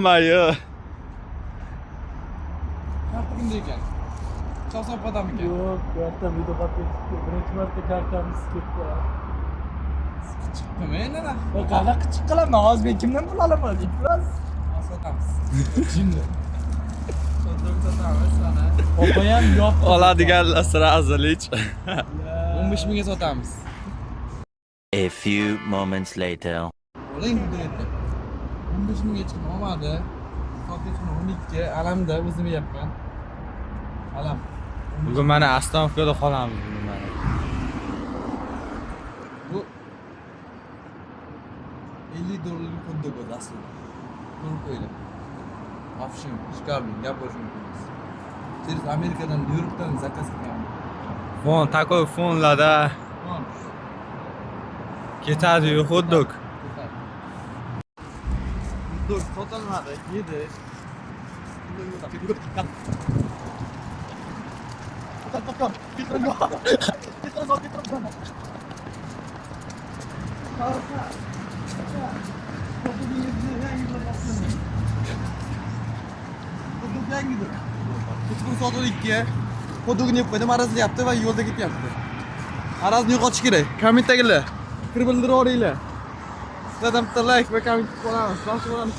Mayo. Kartım ekan. Chop odam ekan. Yo'q, kartam video patlaydi. Birinchi marta kartamni sikibdi. Chiqdimi endi? Qanaqa chiqqaman? Hozir men kimdan pul olaman? Iflos. Sotamiz. Jinni. Sotamiz sana. Opayam yo'q. Oladiganlar sразу lich. 15 mingga sotamiz. A few moments later. Oling bu yerda. 15 mingga chiqib olmadi. Sotichni 12 alamda o'zim yapman. Alam. Bugun mana Astanovkada qolamiz bugun mana. Bu $50 xuddi o'zi aslida. Buni qo'ydim. Afshin, ishqabling, gaplashing. Siz Amerikadan, Nyu-Yorkdan zakaz qilganman. Fon, takoy fonlarda ketadi-yu xudduk. Dur, sotilmadi, yedi. Kuchuk sotilikka hudugini yeb qo'ydim, arazlayapti va yo'lda ketyapti. Arazni yo'qotish kerak. Kommentdagilar kirib bildirib yuboringlar. Sizlardan bitta like va komment qolamiz. Yaxshi bo'lamiz.